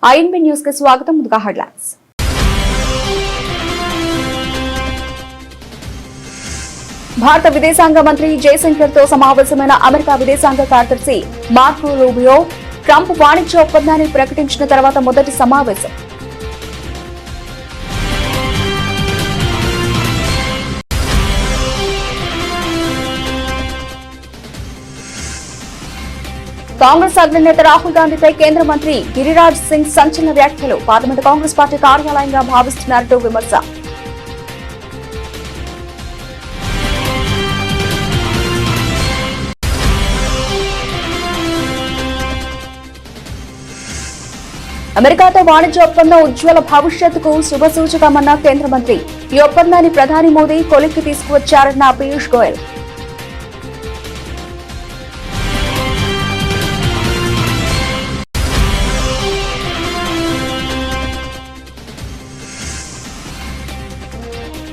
INB news కి స్వాగతం. ముందుగా హెడ్లైన్స్. భారత విదేశాంగ మంత్రి జయశంకర్ తో సమావేశమైన అమెరికా విదేశాంగ కార్యదర్శి మార్కో రూబియో ట్రంప్ వాణిజ్య ఒప్పందాన్ని ప్రకటించిన తర్వాత మొదటి సమావేశం. కాంగ్రెస్ అగ్రనేత రాహుల్ గాంధీపై కేంద్ర మంత్రి గిరిరాజ్ సింగ్ సంచలన వ్యాఖ్యలు. పార్లమెంట్ కాంగ్రెస్ పార్టీ కార్యాలయంగా భావిస్తున్నారంటూ విమర్శ. అమెరికాతో వాణిజ్య ఒప్పందం ఉజ్వల భవిష్యత్తుకు శుభసూచకమన్న కేంద్ర మంత్రి. ఈ ఒప్పందాన్ని ప్రధాని మోదీ కొలిక్కి తీసుకువచ్చారన్న పీయూష్ గోయల్.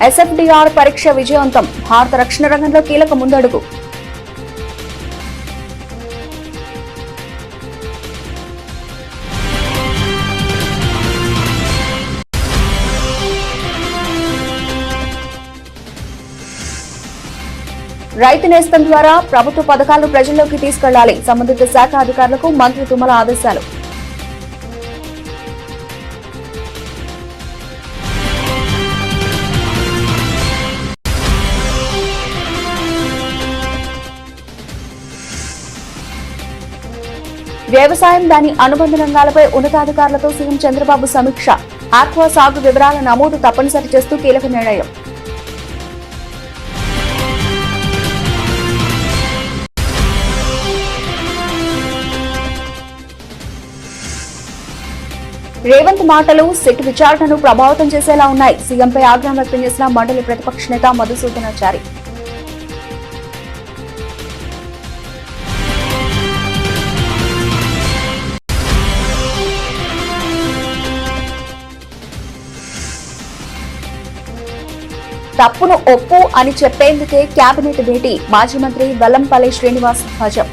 ఎస్ఎఫ్డిఆర్ పరీక్ష విజయవంతం. భారత రక్షణ రంగంలో కీలక ముందడుగు. రైతు నేస్తం ద్వారా ప్రభుత్వ పథకాలను ప్రజల్లోకి తీసుకెళ్లాలి. సంబంధిత శాఖ అధికారులకు మంత్రి తుమ్మల ఆదేశాలు. వ్యవసాయం, దాని అనుబంధ రంగాలపై ఉన్నతాధికారులతో సీఎం చంద్రబాబు సమీక్ష. ఆక్వా సాగు వివరాల నమోదు తప్పనిసరి చేస్తూ కీలక నిర్ణయం. రేవంత్ మాటలు సిట్ విచారణను ప్రభావితం చేసేలా ఉన్నాయి. సీఎంపై ఆగ్రహం వ్యక్తం చేసిన మండలి ప్రతిపక్ష నేత మధుసూదనాచారి. తప్పును ఒప్పు అని చెప్పేందుకే కేబినెట్ భేటీ. మాజీ మంత్రి వెల్లంపల్లి శ్రీనివాస్ ధ్వజం.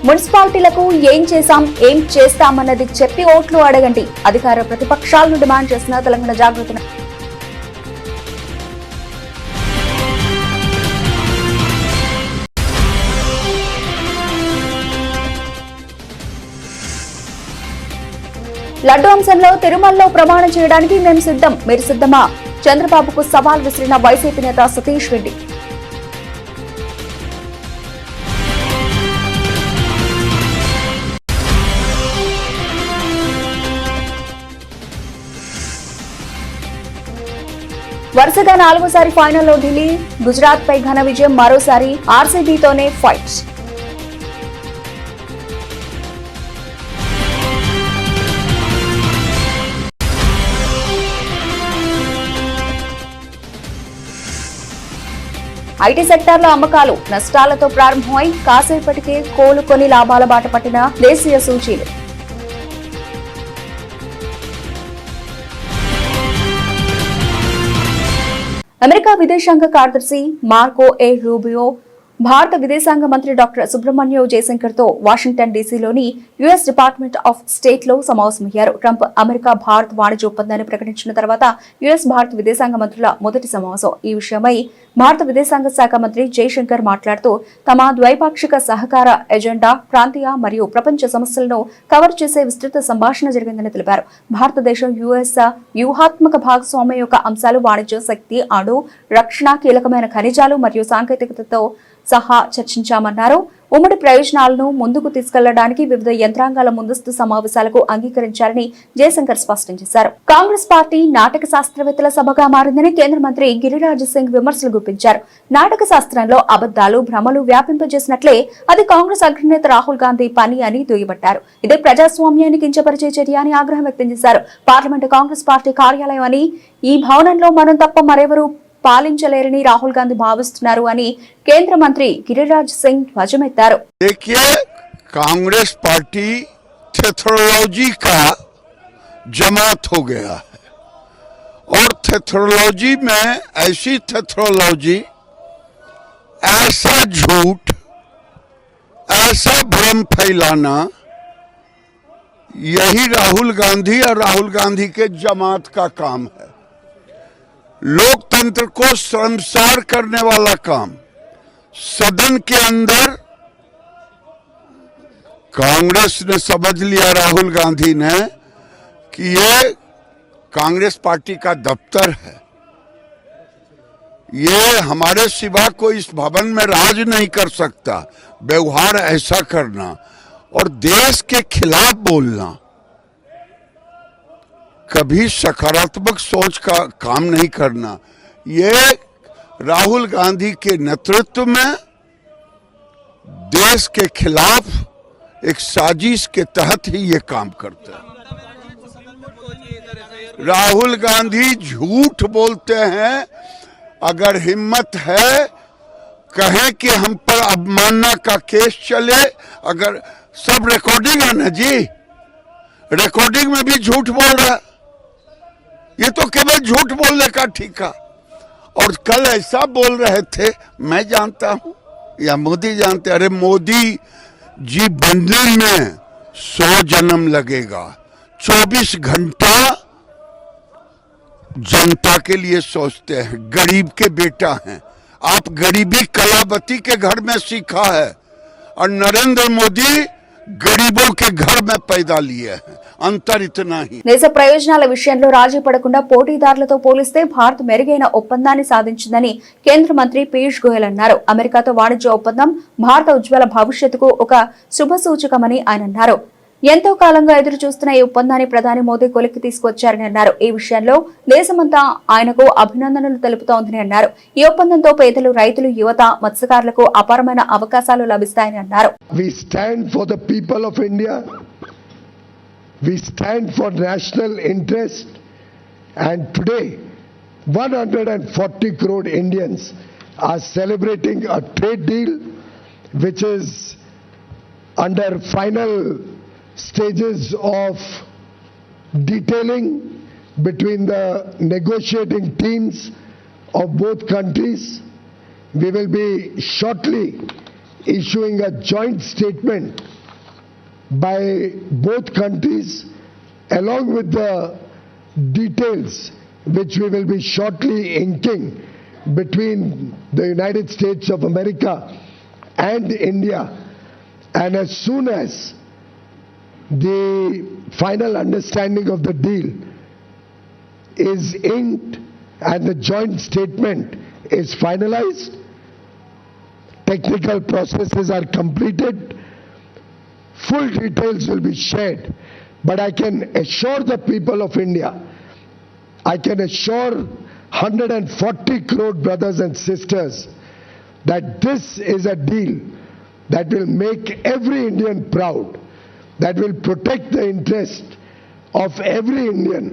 మున్సిపాలిటీలకు ఏం చేశాం, ఏం చేస్తామన్నది చెప్పి ఓట్లు అడగండి. అధికార ప్రతిపక్షాలను డిమాండ్ చేసిన తెలంగాణ జాగృతి. లడ్డు అంశంలో తిరుమలలో ప్రమాణం చేయడానికి మేము సిద్ధం, మీరు సిద్ధమా? చంద్రబాబుకు సవాల్ విసిరిన వైసీపీ నేత సతీష్ రెడ్డి. వరుసగా 4వ ఫైనల్లో ఢిల్లీ, గుజరాత్ పై ఘన విజయం. మరోసారి ఆర్సీబీతోనే ఫైట్. ఐటీ సెక్టార్లో అమ్మకాలు నష్టాలతో ప్రారంభమై కాసేపటికే కోలుకొని లాభాల బాట పట్టిన దేశీయ సూచీలు. అమెరికా విదేశాంగ కార్యదర్శి మార్కో ఏ రూబియో భారత విదేశాంగ మంత్రి డాక్టర్ సుబ్రహ్మణ్యం జయశంకర్ తో వాషింగ్టన్ డీసీలోని యుఎస్ డిపార్ట్మెంట్ ఆఫ్ స్టేట్ లో సమావేశమయ్యారు. ట్రంప్ అమెరికా భారత్ వాణిజ్య ఒప్పందాన్ని ప్రకటించిన తర్వాత యుఎస్ భారత విదేశాంగ మంత్రుల మొదటి సమావేశం. ఈ విషయమై భారత విదేశాంగ శాఖ మంత్రి జయశంకర్ మాట్లాడుతూ తమ ద్వైపాక్షిక సహకార ఎజెండా, ప్రాంతీయ మరియు ప్రపంచ సమస్యలను కవర్ చేసే విస్తృత సంభాషణ జరిగిందని తెలిపారు. భారతదేశం యుఎస్ వ్యూహాత్మక భాగస్వామ్యం యొక్క అంశాలు వాణిజ్య, శక్తి, అణు, రక్షణ, కీలకమైన ఖనిజాలు మరియు సాంకేతికతతో సహా చర్చించామన్నారు. ఉమ్మడి ప్రయోజనాలను ముందుకు తీసుకెళ్లడానికి వివిధ యంత్రాంగాల ముందస్తు సమావేశాలకు అంగీకరించారని జయశంకర్ స్పష్టం చేశారు. కాంగ్రెస్ పార్టీ నాటక శాస్త్రవేత్తల సభగా మారిందని కేంద్ర మంత్రి గిరిరాజ్ సింగ్ విమర్శలు గుప్పించారు. నాటక శాస్త్రంలో అబద్దాలు, భ్రమలు వ్యాపింపజేసినట్లే అది కాంగ్రెస్ అగ్రనేత రాహుల్ గాంధీ పని అని దుయ్యబట్టారు. ఇదే ప్రజాస్వామ్యాన్ని కించపరిచే చర్య అని ఆగ్రహం వ్యక్తం చేశారు. పార్లమెంటు కాంగ్రెస్ పార్టీ కార్యాలయం అని, ఈ భవనంలో మనం తప్ప మరెవరూ పాలించలేరని రాహుల్ గాంధీ భావిస్తున్నారు అని కేంద్ర మంత్రి గిరిరాజ్ సింగ్ ధ్వజమెత్తారు. कांग्रेस पार्टी टेक्नोलॉजी का जमात हो गया है और थेथरोलॉजी में ऐसी थेथरोलॉजी, ऐसा झूठ, ऐसा भ्रम फैलाना, यही राहुल गांधी और राहुल गांधी के जमात का काम है। लोकतंत्र को शर्मसार करने वाला काम। सदन के अंदर कांग्रेस ने समझ लिया, राहुल गांधी ने, कि ये कांग्रेस पार्टी का दफ्तर है, ये हमारे सिवा कोई इस भवन में राज नहीं कर सकता। व्यवहार ऐसा करना और देश के खिलाफ बोलना कभी सकारात्मक सोच का काम नहीं करना। ये राहुल गांधी के नेतृत्व में देश के खिलाफ एक साजिश के तहत ही ये काम करते हैं। राहुल गांधी झूठ बोलते हैं। अगर हिम्मत है कहें कि हम पर अवमानना का केस चले, अगर सब रिकॉर्डिंग है ना जी, रिकॉर्डिंग में भी झूठ बोल रहा है, ये तो केवल झूठ बोलने का ठीका। और कल ऐसा बोल रहे थे, मैं जानता हूं या मोदी जानते, अरे मोदी जी बनने में 100 जन्म लगेगा, 24 घंटा जनता के लिए सोचते हैं, गरीब के बेटा हैं आप। गरीबी कलावती के घर में सीखा है और नरेंद्र मोदी गरीबों के घर में पैदा लिए हैं, अंतर इतना ही। దేశ ప్రయోజనాల విషయంలో రాజీ పడకుండా పోటీదారులతో పోలిస్తే భారత్ మెరుగైన ఒప్పందాన్ని సాధించిందని కేంద్ర మంత్రి పీయూష్ గోయల్ అన్నారు. అమెరికాతో వాణిజ్య ఒప్పందం భారత ఉజ్వల భవిష్యత్తుకు ఒక శుభసూచకమని ఆయన అన్నారు. ఎంతో కాలంగా ఎదురు చూస్తున్న ఈ ఒప్పందాన్ని ప్రధాని మోదీ కొలిక్కి తీసుకొచ్చారని అన్నారు. ఈ విషయంలో దేశమంతా ఆయనకు అభినందనలు తెలుపుతోందని అన్నారు. ఈ ఒప్పందంతో పేదలు, రైతులు, యువత, మత్స్యకారులకు అపారమైన అవకాశాలు లభిస్తాయని అన్నారు. We stand for the people of India. We stand for national interest. And today, 140 crore Indians are celebrating a trade deal which is under final stages of detailing between the negotiating teams of both countries. We will be shortly issuing a joint statement by both countries along with the details which we will be shortly inking between the United States of America and India. And as soon as the final understanding of the deal is inked and the joint statement is finalized, technical processes are completed, full details will be shared. But I can assure the people of India, I can assure 140 crore brothers and sisters that this is a deal that will make every Indian proud, that will protect the interest of every Indian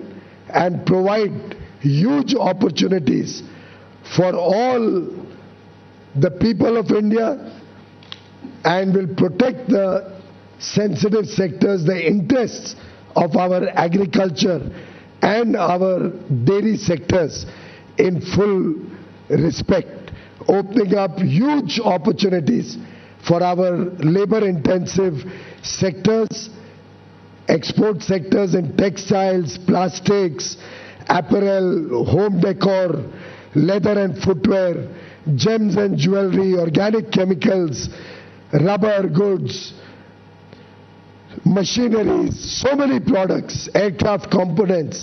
and provide huge opportunities for all the people of India and will protect the sensitive sectors, the interests of our agriculture and our dairy sectors in full respect, opening up huge opportunities for our labor-intensive sectors, export sectors in textiles, plastics, apparel, home decor, leather and footwear, gems and jewelry, organic chemicals, rubber goods, machineries, so many products, aircraft components.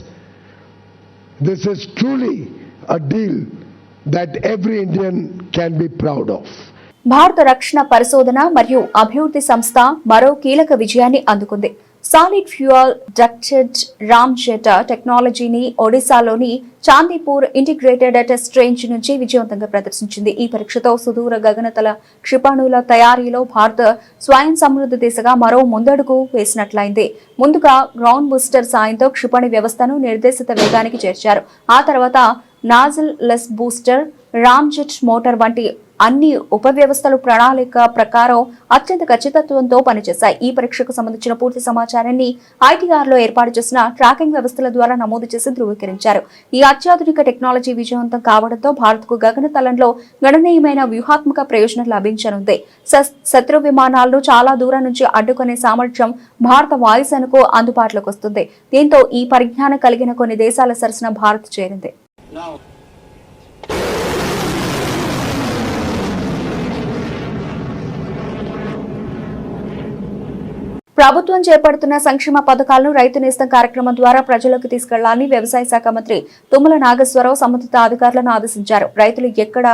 This is truly a deal that every Indian can be proud of. భారత రక్షణ పరిశోధన మరియు అభివృద్ధి సంస్థ మరో కీలక విజయాన్ని అందుకుంది. సాలిడ్ ఫ్యూయల్ డక్టెడ్ రామ్జెట్ టెక్నాలజీని ఒడిశాలోని చాందీపూర్ ఇంటిగ్రేటెడ్ టెస్ట్ రేంజ్ నుంచి విజయవంతంగా ప్రదర్శించింది. ఈ పరీక్షతో సుదూర గగనతల క్షిపణుల తయారీలో భారత్ స్వయం సమృద్ధి దిశగా మరో ముందడుగు వేసినట్లయింది. ముందుగా గ్రౌండ్ బూస్టర్ సాయంతో క్షిపణి వ్యవస్థను నిర్దేశిత వేగానికి చేర్చారు. ఆ తర్వాత nozzle less booster, ramjet motor వంటి అన్ని ఉపవ్యవస్థలు ప్రణాళిక ప్రకారం అత్యంత ఖచ్చితత్వంతో పనిచేశాయి. ఈ పరీక్షకు సంబంధించిన పూర్తి సమాచారాన్ని ఐటీఆర్లో ఏర్పాటు చేసిన ట్రాకింగ్ వ్యవస్థల ద్వారా నమోదు చేసి ధృవీకరించారు. ఈ అత్యాధునిక టెక్నాలజీ విజయవంతం కావడంతో భారత్కు గగనతలంలో గణనీయమైన వ్యూహాత్మక ప్రయోజనం లభించనుంది. శత్రు విమానాలను చాలా దూరం నుంచి అడ్డుకునే సామర్థ్యం భారత వాయుసేనకు అందుబాటులోకి వస్తుంది. దీంతో ఈ పరిజ్ఞానం కలిగిన కొన్ని దేశాల సరసన భారత్ చేరింది. ప్రభుత్వం చేపడుతున్న సంక్షేమ పథకాలను రైతు నేస్తం కార్యక్రమం ద్వారా ప్రజలకు తీసుకెళ్లాలని వ్యవసాయ శాఖ మంత్రి తుమ్మల నాగేశ్వరరావు సంబంధిత అధికారులను ఆదేశించారు. రైతులు ఎక్కడ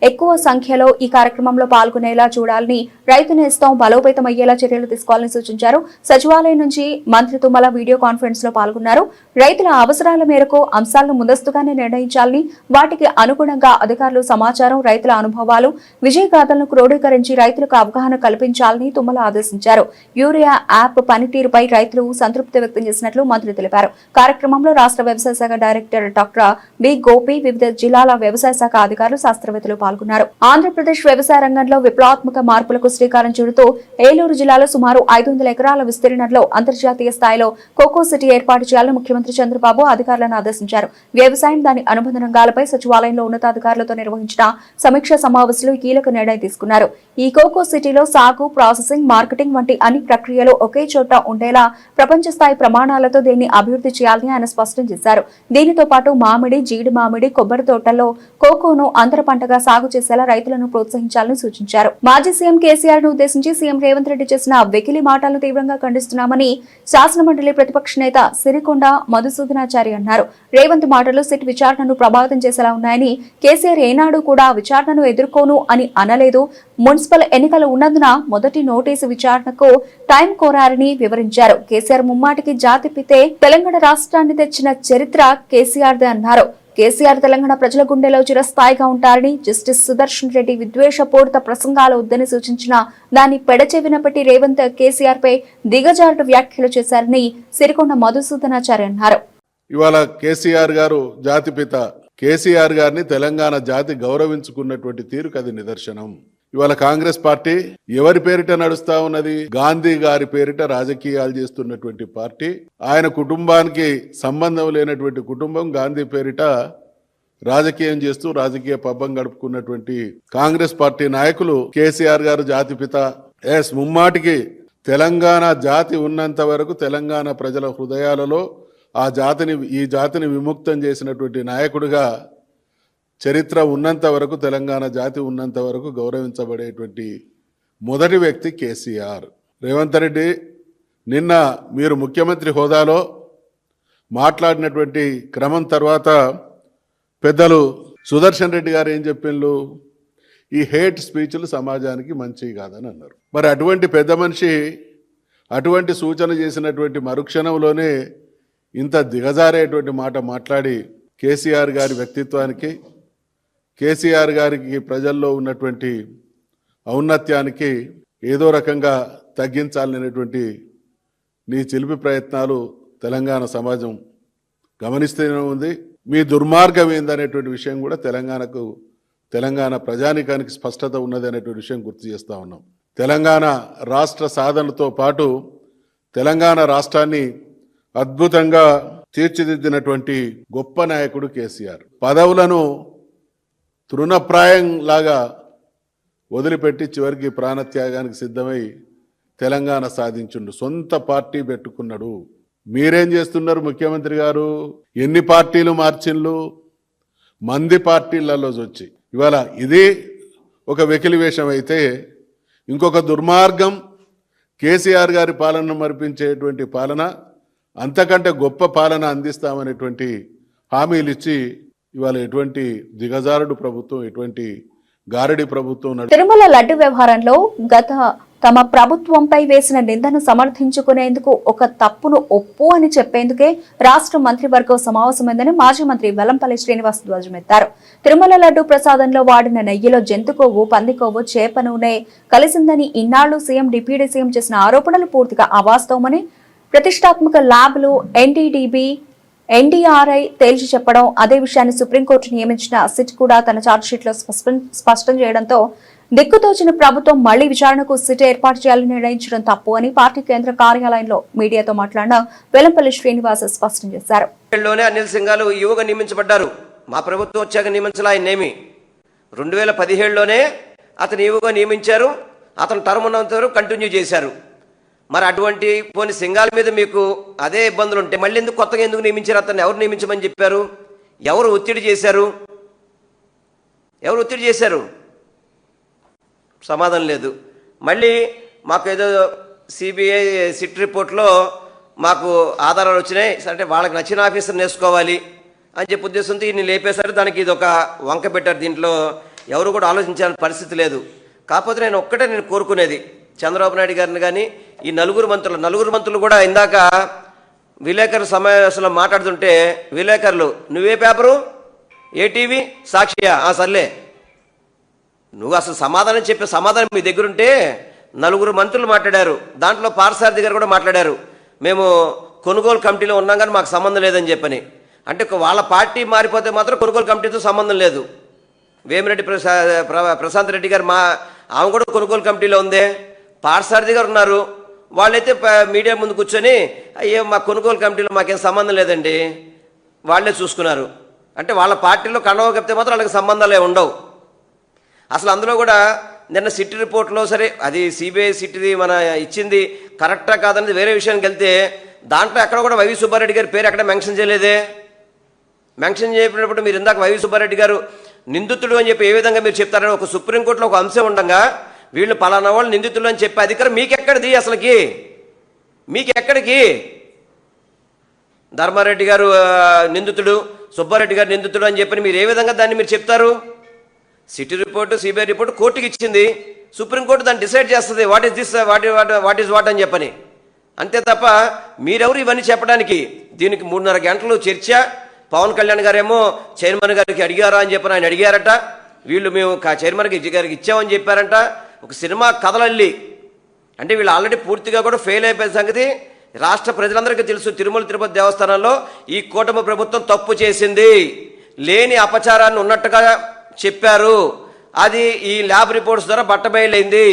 ఎక్కువ సంఖ్యలో ఈ కార్యక్రమంలో పాల్గొనేలా చూడాలని, రైతు నేస్తం బలోపేతమయ్యేలా చర్యలు తీసుకోవాలని సూచించారు. సచివాలయం నుంచి మంత్రి తుమ్మల వీడియో కాన్ఫరెన్స్ లో పాల్గొన్నారు. రైతుల అవసరాల మేరకు అంశాలను ముందస్తుగానే నిర్ణయించాలని, వాటికి అనుగుణంగా అధికారులు సమాచారం, రైతుల అనుభవాలు, విజయగాథలను క్రోడీకరించి రైతులకు అవగాహన కల్పించాలని తుమ్మల ఆదేశించారు. యూరియా యాప్ పనితీరుపై రైతులు సంతృప్తి వ్యక్తం చేసినట్లు మంత్రి తెలిపారు. కార్యక్రమంలో రాష్ట్ర వ్యవసాయ శాఖ డైరెక్టర్ డాక్టర్ బి గోపి, వివిధ జిల్లాల వ్యవసాయ శాఖ అధికారులు, శాస్త్రవేత్తలు పాల్గొన్నారు. ఆంధ్రప్రదేశ్ వ్యవసాయ రంగంలో విప్లవాత్మక మార్పులకు శ్రీకారం చుడుతూ ఏలూరు జిల్లాలో సుమారు 500 ఎకరాల విస్తీర్ణంలో అంతర్జాతీయ స్థాయిలో కోకో సిటీ ఏర్పాటు చేయాలని ముఖ్యమంత్రి చంద్రబాబు అధికారులను ఆదేశించారు. వ్యవసాయం, దాని అనుబంధ రంగాలపై సచివాలయంలో ఉన్నతాధికారులతో నిర్వహించిన సమీక్షా సమావేశంలో కీలక నిర్ణయం తీసుకున్నారు. ఈ కోకో సిటీలో సాగు, ప్రాసెసింగ్, మార్కెటింగ్ వంటి అన్ని ప్రక్రియలు ఒకే చోట ఉండేలా ప్రపంచ స్థాయి ప్రమాణాలతో దీన్ని అభివృద్ధి చేయాలని ఆయన స్పష్టం చేశారు. దీనితో పాటు మామిడి, జీడి మామిడి, కొబ్బరి తోటల్లో కోకోను అంతర పంటగా సాగు చేసేలా రైతులను ప్రోత్సహించాలని సూచించారు. మాజీ సీఎం కేసీఆర్ ను ఉద్దేశించి సీఎం రేవంత్ రెడ్డి చేసిన వెకిలి మాటలను తీవ్రంగా ఖండిస్తున్నామని శాసనమండలి ప్రతిపక్ష నేత సిరికొండ మధుసూదనాచారి అన్నారు. రేవంత్ మాటలు సిట్ విచారణను ప్రభావితం చేసేలా ఉన్నాయని, కేసీఆర్ ఏనాడు కూడా విచారణను ఎదుర్కోను అని అనలేదు. మున్సిపల్ ఎన్నికలు ఉన్నందున మొదటి నోటీసు విచారణకు టైం కోరారని వివరించారు. కేసీఆర్ ముమ్మాటికి జాతిపితే తెలంగాణ రాష్ట్రాన్ని తెచ్చిన చరిత్ర కేసీఆర్దే అన్నారు. కేసీఆర్ తెలంగాణ ప్రజల గుండెలో చిరస్థాయిగా ఉంటారని, జస్టిస్ సుదర్శన్ రెడ్డి విద్వేషపూరిత ప్రసంగాలు వద్దని సూచించిన దాన్ని పెడచెవిన పెట్టి రేవంత్ కేసీఆర్ పై దిగజారుడు వ్యాఖ్యలు చేశారని సిరికొండ మధుసూదనాచారి అన్నారు. ఇవాళ కేసీఆర్ గారు జాతిపిత, కేసీఆర్ గారిని తెలంగాణ జాతి గౌరవించుకున్నటువంటి తీరుకు అది నిదర్శనం. ఇవాళ కాంగ్రెస్ పార్టీ ఎవరి పేరిట నడుస్తా ఉన్నది? గాంధీ గారి పేరిట రాజకీయాలు చేస్తున్నటువంటి పార్టీ. ఆయన కుటుంబానికి సంబంధం లేనటువంటి కుటుంబం గాంధీ పేరిట రాజకీయం చేస్తూ రాజకీయ పబ్బం గడుపుకున్నటువంటి కాంగ్రెస్ పార్టీ నాయకులు కేసీఆర్ గారు జాతిపిత. ముమ్మాటికి తెలంగాణ జాతి ఉన్నంత వరకు తెలంగాణ ప్రజల హృదయాలలో ఈ జాతిని విముక్తం చేసినటువంటి నాయకుడిగా చరిత్ర ఉన్నంత వరకు, తెలంగాణ జాతి ఉన్నంత వరకు గౌరవించబడేటువంటి మొదటి వ్యక్తి కేసీఆర్. రేవంత్ రెడ్డి నిన్న మీరు ముఖ్యమంత్రి హోదాలో మాట్లాడినటువంటి క్రమం తర్వాత పెద్దలు సుదర్శన్ రెడ్డి గారు ఏం చెప్పిండ్రు? ఈ హేట్ స్పీచ్లు సమాజానికి మంచివి కాదని అన్నారు. మరి అటువంటి పెద్ద మనిషి అటువంటి సూచన చేసినటువంటి మరుక్షణంలోనే ఇంత దిగజారేటువంటి మాట మాట్లాడి కేసీఆర్ గారి వ్యక్తిత్వానికి, కేసీఆర్ గారికి ప్రజల్లో ఉన్నటువంటి ఔన్నత్యానికి ఏదో రకంగా తగ్గించాలనేటువంటి నీ చిలిపి ప్రయత్నాలు తెలంగాణ సమాజం గమనిస్తూనే ఉంది. మీ దుర్మార్గం ఏందనేటువంటి విషయం కూడా తెలంగాణ ప్రజానికానికి స్పష్టత ఉన్నది అనేటువంటి విషయం గుర్తు చేస్తూ ఉన్నాం. తెలంగాణ రాష్ట్ర సాధనతో పాటు తెలంగాణ రాష్ట్రాన్ని అద్భుతంగా తీర్చిదిద్దినటువంటి గొప్ప నాయకుడు కేసీఆర్. పదవులను తృణప్రాయం లాగా వదిలిపెట్టి చివరికి ప్రాణత్యాగానికి సిద్ధమై తెలంగాణ సాధించుండు. సొంత పార్టీ పెట్టుకున్నాడు. మీరేం చేస్తున్నారు ముఖ్యమంత్రి గారు? ఎన్ని పార్టీలు మార్చిండ్లు? మంది పార్టీలలో వచ్చి ఇవాళ ఇది ఒక వెకిలి వేషం అయితే, ఇంకొక దుర్మార్గం కేసీఆర్ గారి పాలనను మరిపించేటువంటి పాలన, అంతకంటే గొప్ప పాలన అందిస్తామనేటువంటి హామీలు ఇచ్చి ఇవాళ ఎటువంటి దిగజారుడు ప్రభుత్వం, ఎటువంటి గారడి ప్రభుత్వం. తిరుమల లడ్డు వ్యవహారంలో తమ ప్రభుత్వంపై వేసిన నిందను సమర్థించుకునేందుకు ఒక తప్పును ఒప్పు అని చెప్పేందుకే రాష్ట్ర మంత్రివర్గం సమావేశమైందని మాజీ మంత్రి వెల్లంపల్లి శ్రీనివాస్ ధ్వజమెత్తారు. తిరుమల లడ్డు ప్రసాదంలో వాడిన నెయ్యిలో జంతుకొవ్వు, పందికొవ్వు, చేప నూనె కలిసిందని ఇన్నాళ్లు సీఎం, డిప్యూటీ సీఎం చేసిన ఆరోపణలు పూర్తిగా అవాస్తవమని, ప్రతిష్టాత్మక ల్యాబ్లు, ఎన్డీడీబీ, ఎన్డీఆర్ఐ తేల్చి చెప్పడం, అదే విషయాన్ని సుప్రీంకోర్టు నియమించిన సిట్ కూడా తన ఛార్జ్షీట్లో స్పష్టం చేయడంతో దిక్కుతోచిన ప్రభుత్వం మళ్లీ విచారణకు సిట్ ఏర్పాటు చేయాలని నిర్ణయించడం తప్పు అని పార్టీ కేంద్ర కార్యాలయంలో మీడియాతో మాట్లాడిన వెల్లంపల్లి శ్రీనివాస్ స్పష్టం చేశారు. అనిల్ సింఘాల్ యువగా నియమించబడ్డారు. మా ప్రభుత్వం వచ్చాక నియమించాల ఆయన్నేమి 2017లోనే అతను యువగా నియమించారు. అతను టర్మ్ ఉన్నంత వరకు కంటిన్యూ చేశారు. మరి అటువంటి పోని సింఘాల్ మీద మీకు అదే ఇబ్బందులు ఉంటే మళ్ళీ ఎందుకు కొత్తగా ఎందుకు నియమించారు? అతన్ని ఎవరు నియమించమని చెప్పారు? ఎవరు ఒత్తిడి చేశారు? సమాధానం లేదు. మళ్ళీ మాకు ఏదో సిబిఐ సిట్ రిపోర్ట్లో మాకు ఆధారాలు వచ్చినాయి, అంటే వాళ్ళకి నచ్చిన ఆఫీసర్ని వేసుకోవాలి అని చెప్పి ఉద్దేశంతో ఈయన్ని లేపేశారు. దానికి ఇది ఒక వంక పెట్టారు. దీంట్లో ఎవరు కూడా ఆలోచించాల్సిన పరిస్థితి లేదు. కాకపోతే నేను కోరుకునేది చంద్రబాబు నాయుడు గారిని కానీ ఈ నలుగురు మంత్రులు కూడా ఇందాక విలేకరుల సమావేశంలో మాట్లాడుతుంటే విలేకరులు, నువ్వే పేపరు, ఏ టీవీ, సాక్షియా, సర్లే నువ్వు అసలు సమాధానం మీ దగ్గరుంటే నలుగురు మంత్రులు మాట్లాడారు. దాంట్లో పార్సారథి గారు కూడా మాట్లాడారు, మేము కొనుగోలు కమిటీలో ఉన్నాం కానీ మాకు సంబంధం లేదని చెప్పని. అంటే వాళ్ళ పార్టీ మారిపోతే మాత్రం కొనుగోలు కమిటీతో సంబంధం లేదు. వేమిరెడ్డి ప్రశాంత్ రెడ్డి గారు ఆమె కూడా కొనుగోలు కమిటీలో ఉందే. పార్సారథి గారు ఉన్నారు, వాళ్ళైతే మీడియా ముందు కూర్చొని అయ్యో మా కొనుగోలు కమిటీలో మాకేం సంబంధం లేదండి వాళ్ళే చూసుకున్నారు. అంటే వాళ్ళ పార్టీలో కండవ కప్పితే మాత్రం వాళ్ళకి సంబంధాలే ఉండవు. అసలు అందులో కూడా నిన్న సిట్ రిపోర్ట్లో, సరే అది సిబిఐ సిట్ది మన ఇచ్చింది కరెక్టా కాదనేది వేరే విషయానికి వెళ్తే దాంట్లో ఎక్కడ కూడా వైవి సుబ్బారెడ్డి గారి పేరు ఎక్కడ మెన్షన్ చేయలేదే. మెన్షన్ చేయనప్పుడు మీరు ఇందాక వైవి సుబ్బారెడ్డి గారు నిందితుడు అని చెప్పి ఏ విధంగా మీరు చెప్తారని ఒక సుప్రీంకోర్టులో ఒక అంశం ఉండగా వీళ్ళు పలానా వాళ్ళు నిందితులు అని చెప్పే అధికారం మీకెక్కడిది? అసలుకి మీకెక్కడికి? ధర్మారెడ్డి గారు నిందితుడు, సుబ్బారెడ్డి గారు నిందితుడు అని చెప్పని మీరు ఏ విధంగా దాన్ని మీరు చెప్తారు? సిటీ రిపోర్టు, సిబిఐ రిపోర్టు కోర్టుకి ఇచ్చింది, సుప్రీంకోర్టు దాన్ని డిసైడ్ చేస్తుంది what is this, what is what అని చెప్పని. అంతే తప్ప మీరెవరు ఇవన్నీ చెప్పడానికి? దీనికి 3.5 గంటలు చర్చ. పవన్ కళ్యాణ్ గారేమో చైర్మన్ గారికి అడిగారా అని చెప్పని ఆయన అడిగారట. వీళ్ళు మేము చైర్మన్ గారికి ఇచ్చామని చెప్పారంట. ఒక సినిమా కథలల్లి, అంటే వీళ్ళు ఆల్రెడీ పూర్తిగా కూడా ఫెయిల్ అయిపోయిన సంగతి రాష్ట్ర ప్రజలందరికీ తెలుసు. తిరుమల తిరుపతి దేవస్థానంలో ఈ కూటమి ప్రభుత్వం తప్పు చేసింది, లేని అపచారాన్ని ఉన్నట్టుగా చెప్పారు. అది ఈ ల్యాబ్ రిపోర్ట్స్ ద్వారా బట్టబయలైంది.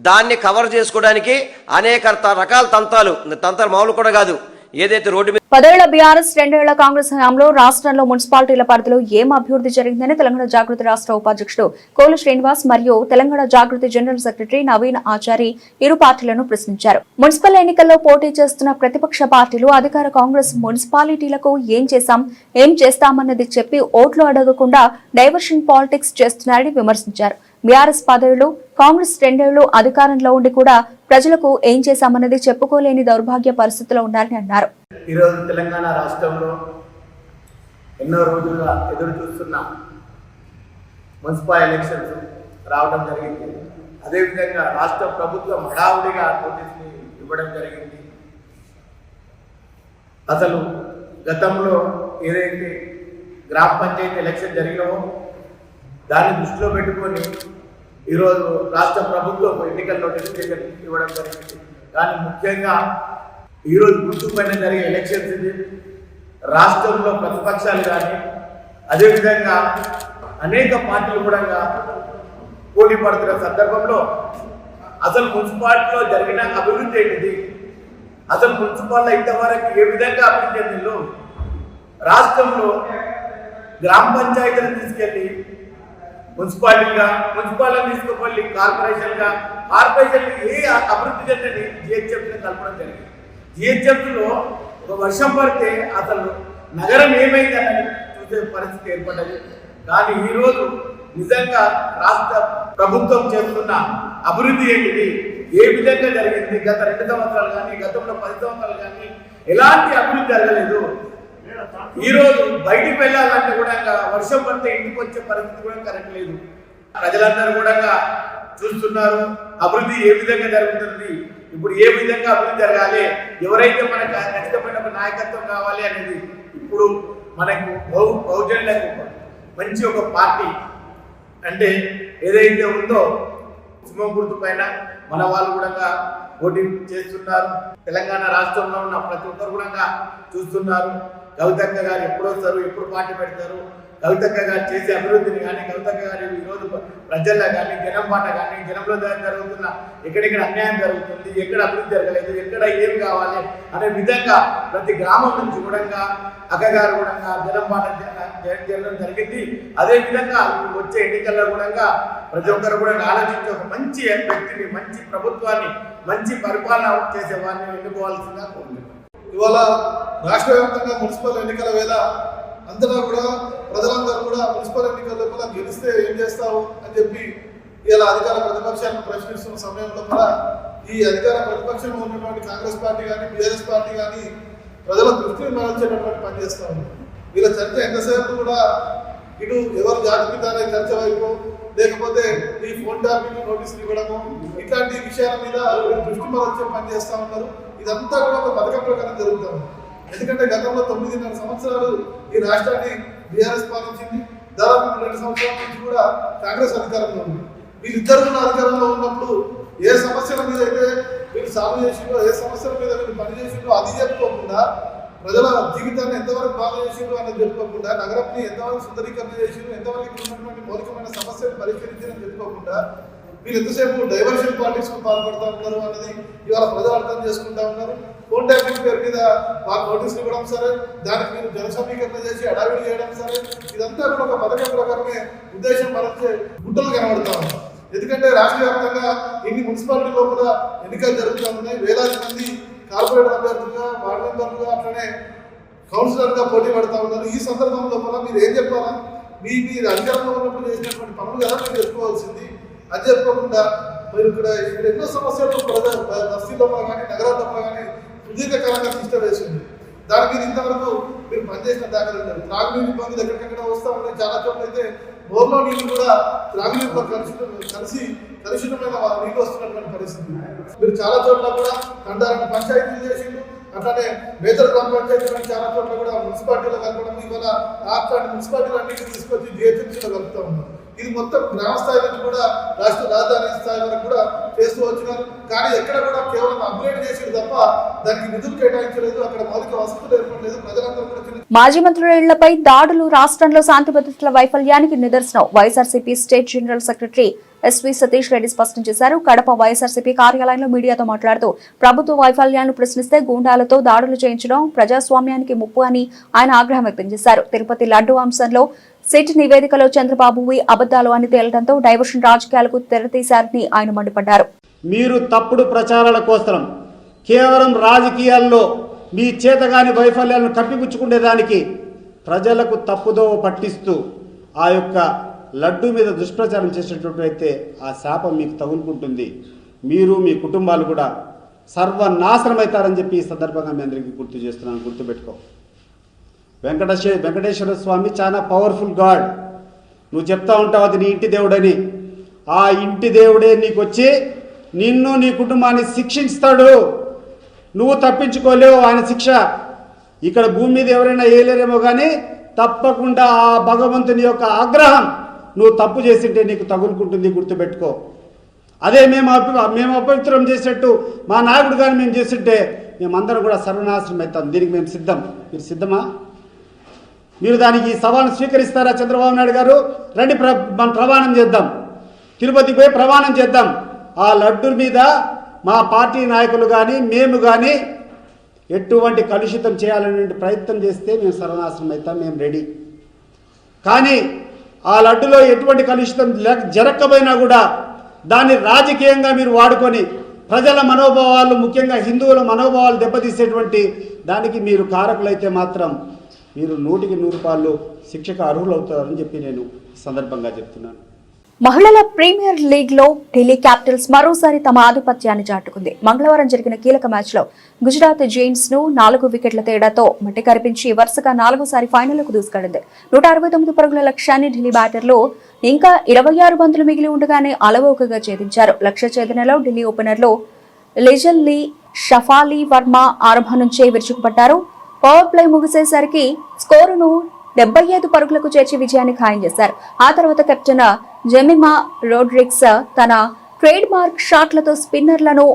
దాన్ని కవర్ చేసుకోవడానికి అనేక రకాల తంత్రాలు మామూలు కూడా కాదు. ఏదైతే రోడ్డు మీద 10 ఏళ్ల బీఆర్ఎస్ 2 ఏళ్ల కాంగ్రెస్ హయాంలో రాష్ట్రంలో మున్సిపాలిటీల పరిధిలో ఏం అభివృద్ధి జరిగిందని తెలంగాణ జాగృతి రాష్ట్ర ఉపాధ్యక్షుడు కోలు శ్రీనివాస్ మరియు తెలంగాణ జాగృతి జనరల్ సెక్రటరీ నవీన్ ఆచారి ఇరు పార్టీలను ప్రశ్నించారు. మున్సిపల్ ఎన్నికల్లో పోటీ చేస్తున్న ప్రతిపక్ష పార్టీలు అధికార కాంగ్రెస్ మున్సిపాలిటీలకు ఏం చేశాం, ఏం చేస్తామన్నది చెప్పి ఓట్లు అడగకుండా డైవర్షన్ పాలిటిక్స్ చేస్తున్నారని విమర్శించారు. బీఆర్ఎస్ 10 ఏళ్లు, కాంగ్రెస్ 2 ఏళ్లు అధికారంలో ఉండి కూడా ప్రజలకు ఏం చేశామన్నది చెప్పుకోలేని దౌర్భాగ్య పరిస్థితిలో ఉన్నారని అన్నారు. ఈరోజు తెలంగాణ రాష్ట్రంలో ఎన్నో రోజులుగా ఎదురు చూస్తున్న మున్సిపల్ ఎలక్షన్స్ రావడం జరిగింది. అదేవిధంగా రాష్ట్ర ప్రభుత్వం హడావుడిగా నోటీసుని ఇవ్వడం జరిగింది. అసలు గతంలో ఏదైతే గ్రామ పంచాయతీ ఎలక్షన్ జరిగినవో దాన్ని దృష్టిలో పెట్టుకొని ఈరోజు రాష్ట్ర ప్రభుత్వం ఎన్నికల నోటిఫికేషన్ ఇవ్వడం జరిగింది. కానీ ముఖ్యంగా ఈరోజు గుర్తుపైన జరిగే ఎలక్షన్స్ ఇది. రాష్ట్రంలో ప్రతిపక్షాలు కానీ అదేవిధంగా అనేక పార్టీలు కూడా పోటీ పడుతున్న సందర్భంలో అసలు మున్సిపాలిటీలో జరిగిన అభివృద్ధి ఏంటిది, అసలు మున్సిపాలిటీ ఇంతవరకు ఏ విధంగా అభివృద్ధి చెందిందో, రాష్ట్రంలో గ్రామ పంచాయతీలను తీసుకెళ్ళి మున్సిపాలిటీగా, మున్సిపాలిటీని తీసుకుపోయి కార్పొరేషన్గా, కార్పొరేషన్ ఏ అభివృద్ధి చెందని జిహెచ్ఎంసీని కలపడం జరిగింది. జిహెచ్ఎంసీలో ఒక వర్షం పడితే అసలు నగరం ఏమైందని చూసే పరిస్థితి ఏర్పడ్డది. కానీ ఈరోజు నిజంగా రాష్ట్ర ప్రభుత్వం చేస్తున్న అభివృద్ధి ఏంటిది, ఏ విధంగా జరిగింది? గత 2 సంవత్సరాలు కానీ గతంలో 10 సంవత్సరాలు కానీ ఎలాంటి అభివృద్ధి జరగలేదు. ఈరోజు బయటికి వెళ్ళాలంటే కూడా వర్షం పడితే ఇంటికి వచ్చే పరిస్థితి కూడా కరెక్ట్ లేదు. ప్రజలందరూ కూడా చూస్తున్నారు అభివృద్ధి ఏ విధంగా జరుగుతుంది, ఇప్పుడు ఏ విధంగా అభివృద్ధి జరగాలి, ఎవరైతే మనకు ఖచ్చితమైన ఒక నాయకత్వం కావాలి అనేది. ఇప్పుడు మనకు బహుజనులకు మంచి ఒక పార్టీ అంటే ఏదైతే ఉందో సింహం గుర్తు పైన మన వాళ్ళు కూడా పోటీ చేస్తున్నారు. తెలంగాణ రాష్ట్రంలో ఉన్న ప్రతి ఒక్కరు కూడా చూస్తున్నారు. కవితక్క గారు ఎప్పుడు వస్తారు, ఎప్పుడు పార్టీ పెడతారు, కవితక్క గారు చేసే అభివృద్ధిని కానీ, కవితక్క గారు ఈరోజు ప్రజల్లో కానీ, జనం మాట కానీ, జనంలో జరుగుతున్న ఎక్కడెక్కడ అన్యాయం జరుగుతుంది, ఎక్కడ అభివృద్ధి జరగలేదు, ఎక్కడ ఏం కావాలి అనే విధంగా ప్రతి గ్రామం నుంచి కూడా అక్కగారు కూడా జనం మాట చేయడం జరిగింది. అదేవిధంగా వచ్చే ఎన్నికల్లో కూడా ప్రతి ఒక్కరు కూడా ఆలోచించి ఒక మంచి వ్యక్తిని, మంచి ప్రభుత్వాన్ని, మంచి పరిపాలన చేసే వారిని ఎన్నుకోవాల్సిందిగా కోరుతున్నాను. ఇవాళ రాష్ట్ర వ్యాప్తంగా మున్సిపల్ ఎన్నికల వేళ అంతటా కూడా ప్రజలందరూ కూడా మున్సిపల్ ఎన్నికల్లో కూడా గెలిస్తే ఏం చేస్తావు అని చెప్పి ఇలా అధికార ప్రతిపక్షాలను ప్రశ్నిస్తున్న సమయంలో కూడా ఈ అధికార ప్రతిపక్షంలో ఉన్నటువంటి కాంగ్రెస్ పార్టీ కానీ, బీఆర్ఎస్ పార్టీ కానీ ప్రజల దృష్టిని మరల్చేటటువంటి పని చేస్తూ ఉంది. వీళ్ళ చర్చ ఎంతసేపు కూడా ఇటు ఎవరు జాతిపితానే చర్చ వైపు, లేకపోతే ఈ ఫోన్ ట్యాపింగ్ నోటీసులు ఇవ్వడము, ఇట్లాంటి విషయాల మీద దృష్టి మరల్చే పని చేస్తూ ఉన్నారు. ఇదంతా కూడా ఒక పథకం ప్రకారం జరుగుతుంది. ఎందుకంటే గతంలో 9.5 సంవత్సరాలు ఈ రాష్ట్రాన్ని బీఆర్ఎస్ పాలించింది. దాదాపు 2 సంవత్సరాల నుంచి కూడా కాంగ్రెస్ అధికారంలో ఉంది. వీళ్ళిద్దరు కూడా అధికారంలో ఉన్నప్పుడు ఏ సమస్యల మీద అయితే వీళ్ళు సాల్వ్ చేసిందో, ఏ సమస్యల మీద వీళ్ళు పని చేసిందో అది చెప్పుకోకుండా, ప్రజల జీవితాన్ని ఎంతవరకు బాగా చేసిండ్రు అన్నది చెప్పుకోకుండా, నగరాన్ని ఎంతవరకు సుందరీకరణ చేసిండ్రు, ఎంతవరకు ఉన్నటువంటి మౌలికమైన సమస్యలు పరిష్కరించారని చెప్పుకోకుండా వీళ్ళు ఎంతసేపు డైవర్షన్ పాలిటిక్స్ కు పాల్పడుతూ ఉన్నారు అన్నది ఇవాళ ప్రజలు అర్థం చేసుకుంటా ఉన్నారు. ఫోన్ ట్యాపింగ్ పేరు మీద మాకు నోటీసులు ఇవ్వడం సరే, దానికి మీరు జనసమీకరణ చేసి అడావిడి చేయడం సరే, ఇదంతా కూడా ఒక పథకం ప్రకారమే ఉద్దేశం మరచే గుట్టలు కనబడతా ఉన్నాయి. ఎందుకంటే రాష్ట్ర వ్యాప్తంగా ఇన్ని మున్సిపాలిటీ లోపల ఎన్నికలు జరుగుతూ ఉన్నాయి. వేలాది మంది కార్పొరేటర్ అభ్యర్థులుగా, వార్డు మెంబర్లుగా, అట్లనే కౌన్సిలర్గా పోటీ పడతా ఉన్నారు. ఈ సందర్భం లోపల మీరు ఏం చెప్పాలా? మీరు అధికారంలో ఉన్నప్పుడు చేసినటువంటి పనులు కదా మీరు చెప్పుకోవాల్సింది. అది చెప్పుకోకుండా మీరు ఇక్కడ ఎన్నో సమస్యలు బస్తీ లోపల కానీ, నగరాల లోపల కానీ సుదీర్ఘకాలంగా సిస్టమ్ వేసింది. దాని మీద ఇంతవరకు మీరు పనిచేసిన దాఖలు లేదు. త్రాగునీరు ఇబ్బందులు ఎక్కడికెక్కడ వస్తూ ఉన్నాయి. చాలా చోట్ల అయితే బోర్లో నీళ్ళు కూడా త్రాగునీరుతో కలుషితమైన నీళ్ళు వస్తున్నటువంటి పరిస్థితి. మీరు చాలా చోట్ల కూడా కండారంట పంచాయతీలు చేసిండు. అట్లానే మేజర్ గ్రామ పంచాయతీలు చాలా చోట్ల కూడా మున్సిపాలిటీలో కలపడం, ఇవాళ అట్లాంటి మున్సిపాలిటీలు అన్నింటినీ తీసుకొచ్చి జిహెచ్ఎంసీలో కలుపుతూ ఉన్నారు. ఇది మొత్తం గ్రామ స్థాయి నుంచి కూడా రాష్ట్ర రాజధాని స్థాయి వరకు కూడా చేస్తూ వచ్చినారు. కానీ ఎక్కడ కూడా కేవలం అప్గ్రేడ్ చేసేది తప్ప దానికి నిధులు కేటాయించలేదు, అక్కడ మౌలిక వసతులు ఏర్పడలేదు. ప్రజలందరూ కూడా మాజీ మంత్రుల ఇళ్లపై దాడులు రాష్ట్రంలో శాంతి భద్రతల వైఫల్యానికి నిదర్శనం. YSRCP state general secretary S V Satish Reddy స్పష్టం చేశారు. కడప వైఎస్ఆర్సీపీ కార్యాలయంలో మీడియాతో మాట్లాడుతూ ప్రభుత్వ వైఫల్యాలను ప్రశ్నిస్తే గూండాలతో దాడులు చేయించడం ప్రజాస్వామ్యానికి ముప్పు అని ఆయన ఆగ్రహం వ్యక్తం చేశారు. తిరుపతి లడ్డు అంశంలో సిట్ నివేదికలో చంద్రబాబువి అబద్దాలు అని తేలడంతో డైవర్షన్ రాజకీయాలకు తెరతీశారని ఆయన మండిపడ్డారు. మీరు తప్పుడు ప్రచారాల కోసం కేవలం రాజకీయాల్లో మీ చేతగాని వైఫల్యాలను కప్పిపుచ్చుకునేదానికి ప్రజలకు తప్పుదోవ పట్టిస్తూ ఆ యొక్క లడ్డు మీద దుష్ప్రచారం చేసేటట్లయితే ఆ శాపం మీకు తగులుకుంటుంది. మీరు మీ కుటుంబాలు కూడా సర్వనాశనం అవుతారని చెప్పి ఈ సందర్భంగా మీ అందరికీ గుర్తు చేస్తున్నాను. గుర్తుపెట్టుకో. వెంకటేశ్వర స్వామి చాలా పవర్ఫుల్ గాడ్. నువ్వు చెప్తా ఉంటావు అది నీ ఇంటి దేవుడని. ఆ ఇంటి దేవుడే నీకు వచ్చి నిన్ను నీ కుటుంబాన్ని శిక్షిస్తాడు. నువ్వు తప్పించుకోలేవు ఆయన శిక్ష. ఇక్కడ భూమి మీద ఎవరైనా వేయలేరేమో కానీ తప్పకుండా ఆ భగవంతుని యొక్క ఆగ్రహం నువ్వు తప్పు చేసింటే నీకు తగులుకుంటుంది. గుర్తుపెట్టుకో. అదే మేము అపవిత్రం చేసేట్టు మా నాయకుడు కానీ మేము చేస్తుంటే మేమందరం కూడా సర్వనాశనం అవుతాం. దీనికి మేము సిద్ధం. మీరు సిద్ధమా? మీరు దానికి సవాల్ను స్వీకరిస్తారా? చంద్రబాబు నాయుడు గారు రండి, మనం ప్రమాణం చేద్దాం. తిరుపతికి పోయి ప్రమాణం చేద్దాం. ఆ లడ్డు మీద మా పార్టీ నాయకులు కానీ మేము కానీ ఎటువంటి కలుషితం చేయాలనే ప్రయత్నం చేస్తే మేము సర్వనాశనం అవుతాం. మేము రెడీ. కానీ ఆ లడ్డులో ఎటువంటి కలుషితం జరగకపోయినా కూడా దాన్ని రాజకీయంగా మీరు వాడుకొని ప్రజల మనోభావాలు, ముఖ్యంగా హిందువుల మనోభావాలు దెబ్బతీసేటువంటి దానికి మీరు కారకులైతే మాత్రం మీరు 100కి 100 శిక్షకు అర్హులవుతారని చెప్పి నేను సందర్భంగా చెప్తున్నాను. మహిళల ప్రీమియర్ లీగ్ లో ఢిల్లీ క్యాపిటల్స్ మరోసారి తమ ఆధిపత్యాన్ని చాటుకుంది. మంగళవారం జరిగిన కీలక మ్యాచ్ లో గుజరాత్ జైంట్స్ ను 4 వికెట్ల తేడాతో మట్టి కరిపించి వరుసగా 4వ ఫైనల్కు దూసుకెళ్లింది. 169 పరుగుల లక్ష్యాన్ని ఢిల్లీ బ్యాటర్లు ఇంకా 26 బంతులు మిగిలి ఉండగానే అలవోకగా ఛేదించారు. లక్ష్య ఛేదనలో ఢిల్లీ ఓపెనర్లు లెజల్లీ షఫాలీ వర్మ ఆరంభం నుంచే విరుచుకుపడ్డారు. పవర్ ప్లే ముగిసేసరికి స్కోరును 75 పరుగులకు చేర్చి విజయాన్ని ఖాయం చేశారు. ఆ తర్వాత కెప్టెన్ జెమిమా రోడ్రిగ్స్ తన ట్రేడ్ మార్క్ షాట్లతో స్పిన్నర్లను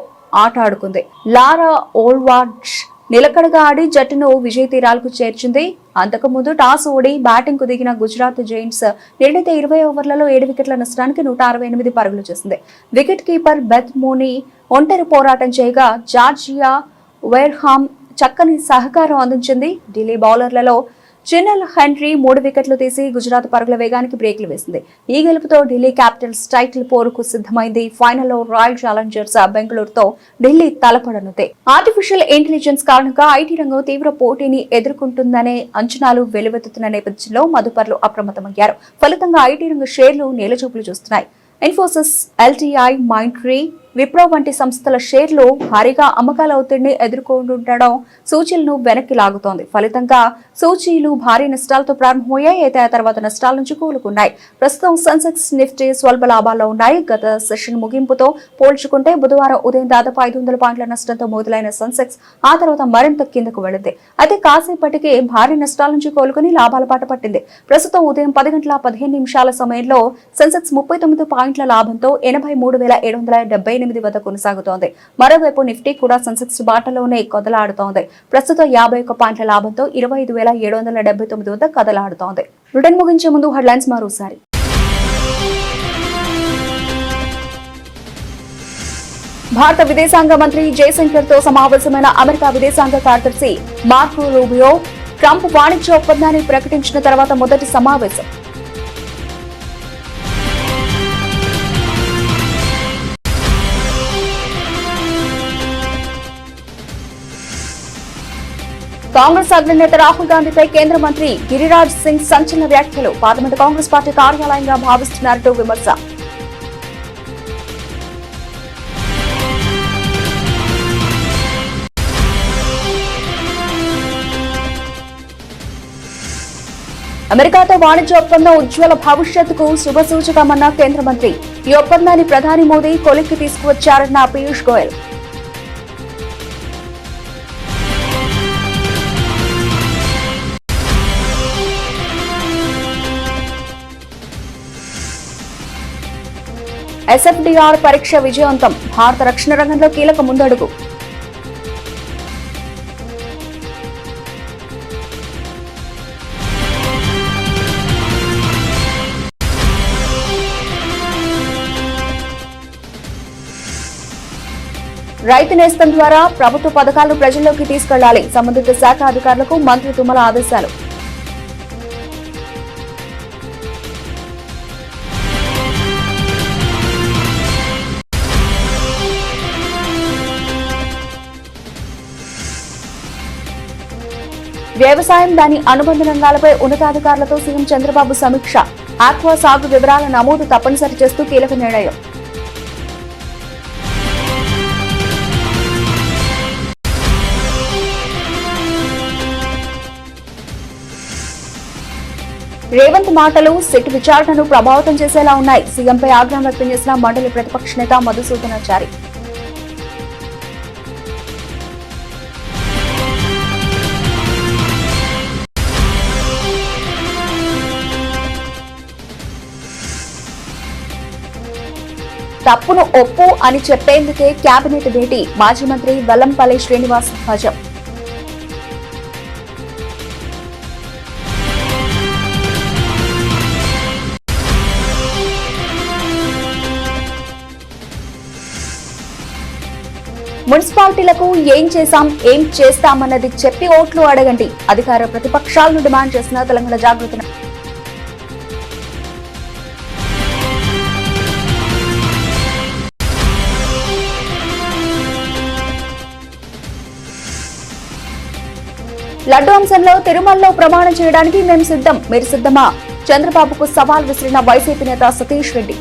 ఆట ఆడుకుంది. లారా ఓల్వార్డ్స్ నిలకడగా ఆడి జట్టును విజయ తీరాలకు చేర్చింది. అంతకుముందు టాస్ ఓడి బ్యాటింగ్ కు దిగిన గుజరాత్ జైంట్స్ నిర్ణీత 20 ఓవర్లలో 7 వికెట్ల నష్టానికి 168 పరుగులు చేసింది. వికెట్ కీపర్ బెత్ మోనీ ఒంటరి పోరాటం చేయగా జార్జియా వైర్హామ్ చక్కని సహకారం అందించింది. ఢిల్లీ బౌలర్లలో చిన్నల్ హెన్రీ 3 వికెట్లు తీసి గుజరాత్ పరుగుల వేగానికి బ్రేక్లు వేసింది. ఈ గెలుపుతో ఢిల్లీ క్యాపిటల్స్ టైటిల్ పోరుకు సిద్ధమైంది. ఫైనల్లో రాయల్ ఛాలెంజర్స్ బెంగళూరుతో ఢిల్లీ తలపడనుంది. ఆర్టిఫిషియల్ ఇంటెలిజెన్స్ కారణంగా ఐటీ రంగం తీవ్ర పోటీని ఎదుర్కొంటుందనే అంచనాలు వెలువెత్తుతున్న నేపథ్యంలో మదుపర్లు అప్రమత్తమయ్యారు. ఫలితంగా ఐటీ రంగ షేర్లు నేలచూపులు చూస్తున్నాయి. ఇన్ఫోసిస్, ఎల్టీఐ, మైండ్ట్రీ, విప్రో వంటి సంస్థల షేర్లు భారీగా అమ్మకాల ఒత్తిడిని ఎదుర్కొంటుండడం సూచీలను వెనక్కి లాగుతోంది. ఫలితంగా సూచీలు భారీ నష్టాలతో ప్రారంభమయ్యాయి. అయితే ఆ తర్వాత నష్టాల నుంచి కోలుకున్నాయి. ప్రస్తుతం సెన్సెక్స్, నిఫ్టీ స్వల్ప లాభాల్లో ఉన్నాయి. గత సెషన్ ముగింపుతో పోల్చుకుంటే బుధవారం ఉదయం దాదాపు 500 పాయింట్ల నష్టంతో మొదలైన సెన్సెక్స్ ఆ తర్వాత మరింత కిందకు వెళ్లింది. అయితే కాసేపటికే భారీ నష్టాల నుంచి కోలుకుని లాభాల బాట పట్టింది. ప్రస్తుతం ఉదయం 10:15 సమయంలో సెన్సెక్స్ 39 పాయింట్ల లాభంతో 83,778 వద్ద కొనసాగుతోంది. మరోవైపు నిఫ్టీ కూడా సెన్సెక్స్ బాటలోనే కదలాడుతోంది. ప్రస్తుతం 51 పాయింట్ల లాభంతో 25,779 వద్ద కదలాడుతోంది. బ్రిటన్ ముగించే ముందు హెడ్లైన్స్ మరోసారి. భారత విదేశాంగ మంత్రి జయశంకర్ తో సమావేశమైన అమెరికా విదేశాంగ కార్యదర్శి మార్కో రూబియో ట్రంప్ వాణిజ్య ఒప్పందాన్ని ప్రకటించిన తర్వాత మొదటి సమావేశం. కాంగ్రెస్ అగ్రనేత రాహుల్ గాంధీపై కేంద్ర మంత్రి గిరిరాజ్ సింగ్ సంచలన వ్యాఖ్యలు. పార్లమెంట్ కాంగ్రెస్ పార్టీ కార్యాలయంగా భావిస్తున్నారంటూ విమర్శ. అమెరికాతో వాణిజ్య ఒప్పందం ఉజ్వల భవిష్యత్తుకు శుభసూచకమన్న కేంద్ర మంత్రి. ఈ ఒప్పందాన్ని ప్రధాని మోదీ కొలిక్కి తీసుకువచ్చారన్న పీయూష్ గోయల్. ఎస్ఎఫ్డిఆర్ పరీక్ష విజయవంతం. భారత రక్షణ రంగంలో కీలక ముందడుగు. రైతు నేస్తం ద్వారా ప్రభుత్వ పథకాలను ప్రజల్లోకి తీసుకెళ్లాలి. సంబంధిత శాఖ అధికారులకు మంత్రి తుమ్మల ఆదేశాలు. వ్యవసాయం, దాని అనుబంధ రంగాలపై ఉన్నతాధికారులతో సీఎం చంద్రబాబు సమీక్ష. ఆక్వా సాగు వివరాల నమోదు తప్పనిసరి చేస్తూ కీలక నిర్ణయం. రేవంత్ మాటలు సిట్ విచారణను ప్రభావితం చేసేలా ఉన్నాయి. సీఎంపై ఆగ్రహం వ్యక్తం చేసిన మండలి ప్రతిపక్ష నేత మధుసూదనాచారి. తప్పును ఒప్పు అని చెప్పేందుకే కేబినెట్ భేటీ. మాజీ మంత్రి వెల్లంపల్లి శ్రీనివాస్ ధ్వజం. మున్సిపాలిటీలకు ఏం చేశాం, ఏం చేస్తామన్నది చెప్పి ఓట్లు అడగండి. అధికార ప్రతిపక్షాలను డిమాండ్ చేసిన తెలంగాణ జాగృతి. లడ్డు అంశంలో తిరుమలలో ప్రమాణం చేయడానికి మేము సిద్ధం, మీరు సిద్ధమా? చంద్రబాబుకు సవాల్ విసిరిన వైసీపీ నేత సతీష్ రెడ్డి.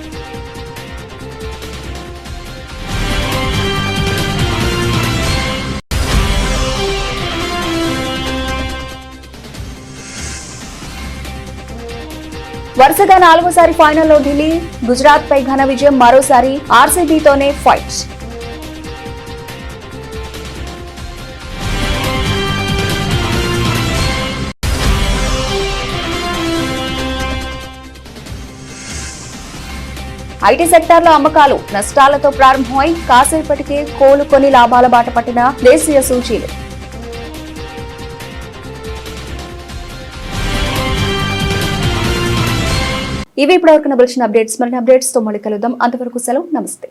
వరుసగా 4వసారి ఫైనల్లో ఢిల్లీ, గుజరాత్ పై ఘన విజయం. మరోసారి ఆర్సీబీతోనే ఫైట్. ఐటీ సెక్టార్లో అమ్మకాలు నష్టాలతో ప్రారంభమై కాసేపటికే కోలుకొని లాభాల బాట పట్టిన దేశీయ సూచీలు. ఇవి ఇప్పటివరకు నబలిచిన అప్డేట్స్. మరిన్ని అప్డేట్స్ తో మళ్ళీ కలుద్దాం. అంతవరకు సెలవు. నమస్తే.